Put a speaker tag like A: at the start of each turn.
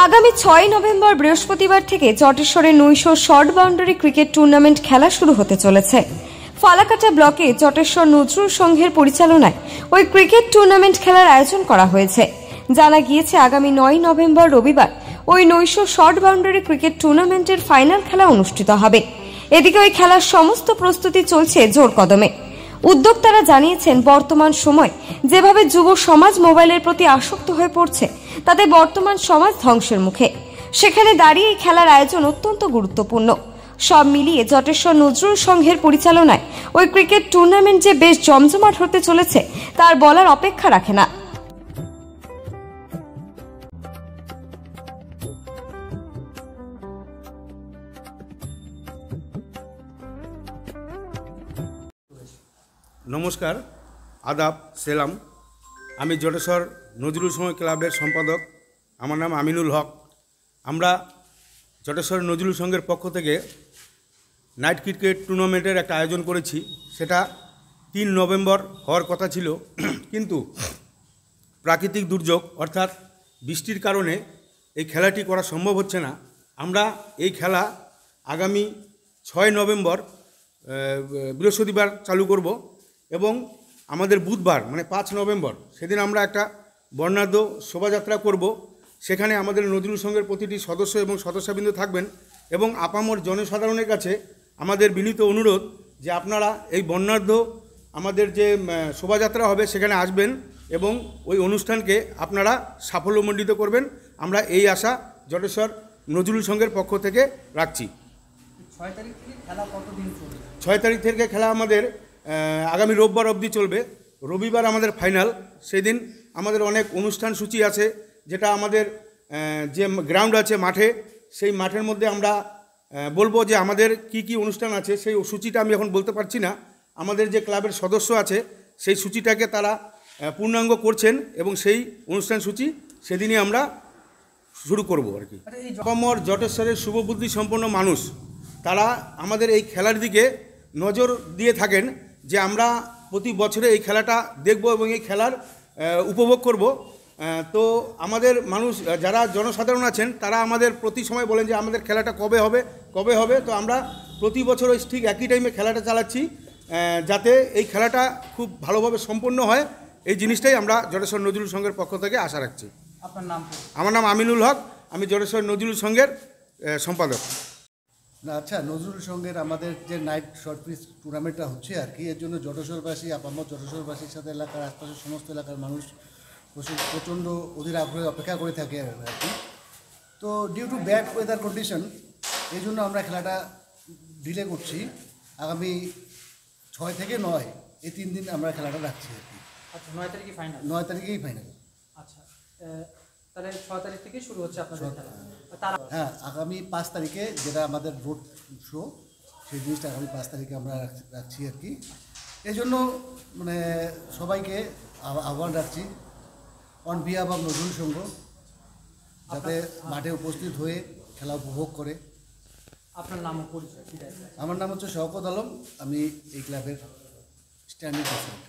A: আগামী 6 নভেম্বর বৃহস্পতিবার থেকে জটেশ্বরে নৈশ শর্ট বাউন্ডারি ক্রিকেট টুর্নামেন্ট খেলা শুরু হতে চলেছে। ফালাকাটা ব্লকে জটেশ্বর নজরুল সংঘের পরিচালনায় ওই ক্রিকেট টুর্নামেন্ট খেলার আয়োজন করা হয়েছে। জানা গিয়েছে আগামী 9 নভেম্বর রবিবার ওই নৈশ শর্ট বাউন্ডারি ক্রিকেট টুর্নামেন্টের ফাইনাল খেলা অনুষ্ঠিত হবে। এদিকে ওই খেলার সমস্ত প্রস্তুতি চলছে জোর কদমে। উদ্যোক্তারা জানিয়েছেন, বর্তমান সময় যেভাবে যুব সমাজ মোবাইলের প্রতি আসক্ত হয়ে পড়ছে, তাতে বর্তমান সমাজ ধ্বংসের মুখে। সেখানে দাঁড়িয়ে এই খেলার আয়োজন অত্যন্ত গুরুত্বপূর্ণ। সব মিলিয়ে জটেশ্বর নজরুল সংঘের পরিচালনায় ওই ক্রিকেট টুর্নামেন্ট যে বেশ জমজমাট হতে চলেছে তার বলার অপেক্ষা রাখে না।
B: নমস্কার, আদাব, সেলাম। আমি জটেশ্বর নজরুল সংঘ ক্লাবের সম্পাদক, আমার নাম আমিনুল হক। আমরা জটেশ্বর নজরুল সংঘের পক্ষ থেকে নাইট ক্রিকেট টুর্নামেন্টের একটা আয়োজন করেছি। সেটা 3 নভেম্বর হওয়ার কথা ছিল, কিন্তু প্রাকৃতিক দুর্যোগ অর্থাৎ বৃষ্টির কারণে এই খেলাটি করা সম্ভব হচ্ছে না। আমরা এই খেলা আগামী 6 নভেম্বর বৃহস্পতিবার চালু করব এবং আমাদের বুধবার মানে 5 নভেম্বর সেদিন আমরা একটা বর্ণাঢ্য শোভাযাত্রা করব। সেখানে আমাদের নজরুল সংঘের প্রতিটি সদস্য এবং সদস্যবৃন্দ থাকবেন এবং আপামর জনসাধারণের কাছে আমাদের বিনীত অনুরোধ যে আপনারা এই বর্ণাঢ্য আমাদের যে শোভাযাত্রা হবে সেখানে আসবেন এবং ওই অনুষ্ঠানকে আপনারা সাফল্যমণ্ডিত করবেন। আমরা এই আশা জটেশ্বর নজরুল সংঘের পক্ষ থেকে রাখছি।
C: 6 তারিখ থেকে খেলা কতদিন চলবে?
B: 6 তারিখ থেকে খেলা আমাদের আগামী রোববার অবধি চলবে। রবিবার আমাদের ফাইনাল। সেদিন আমাদের অনেক অনুষ্ঠান সূচি আছে, যেটা আমাদের যে গ্রাউন্ড আছে মাঠে, সেই মাঠের মধ্যে আমরা বলবো যে আমাদের কি কি অনুষ্ঠান আছে। সেই সূচিটা আমি এখন বলতে পারছি না। আমাদের যে ক্লাবের সদস্য আছে সেই সূচিটাকে তারা পূর্ণাঙ্গ করছেন এবং সেই অনুষ্ঠান সূচি সেদিনই আমরা শুরু করব আর কি। আপামর জটেশ্বরের শুভবুদ্ধি সম্পন্ন মানুষ তারা আমাদের এই খেলার দিকে নজর দিয়ে থাকেন যে আমরা প্রতি বছরে এই খেলাটা দেখব এবং এই খেলার উপভোগ করব। তো আমাদের মানুষ যারা জনসাধারণ আছেন তারা আমাদের প্রতি সময় বলেন যে আমাদের খেলাটা কবে হবে। তো আমরা প্রতি বছর ওই ঠিক একই টাইমে খেলাটা চালাচ্ছি, যাতে এই খেলাটা খুব ভালোভাবে সম্পন্ন হয়। এই জিনিসটাই আমরা জটেশ্বর নজরুল সংঘের পক্ষ থেকে আশা রাখছি।
C: আপনার নাম?
B: আমার নাম আমিনুল হক, আমি জটেশ্বর নজরুল সংঘের সম্পাদক।
D: আচ্ছা, নজরুল সংঘের আমাদের যে নাইট শর্ট পিচ টুর্নামেন্টটা হচ্ছে আর কি, এর জন্য জটেশ্বরবাসী, আপামর জটেশ্বরবাসীর সাথে এলাকার আশপাশের সমস্ত এলাকার মানুষ প্রচণ্ড অধীর আগ্রহে অপেক্ষা করে থাকে আর কি। তো due to bad weather condition এই জন্য আমরা খেলাটা ডিলে করছি। আগামী 6 থেকে 9 এই 3 দিন আমরা খেলাটা রাখছি আর কি।
C: আচ্ছা, 9 তারিখে ফাইনাল?
D: 9 তারিখেই ফাইনাল।
C: আচ্ছা, তাহলে 6 তারিখ থেকে শুরু হচ্ছে আপনাদের খেলা?
D: হ্যাঁ, আগামী 5 তারিখে যেটা আমাদের রোড শো, সেই জিনিসটা আগামী 5 তারিখে আমরা রাখছি আর কি। এই জন্য মানে সবাইকে আহ্বান রাখছি অন বিহাফ অফ নজরুল সংঘ, যাতে মাঠে উপস্থিত হয়ে খেলা উপভোগ করে।
C: আপনার নাম ও পরিচয়?
D: আমার নাম হচ্ছে শওকত আলম, আমি এই ক্লাবের স্ট্যান্ডিং প্রেসিডেন্ট।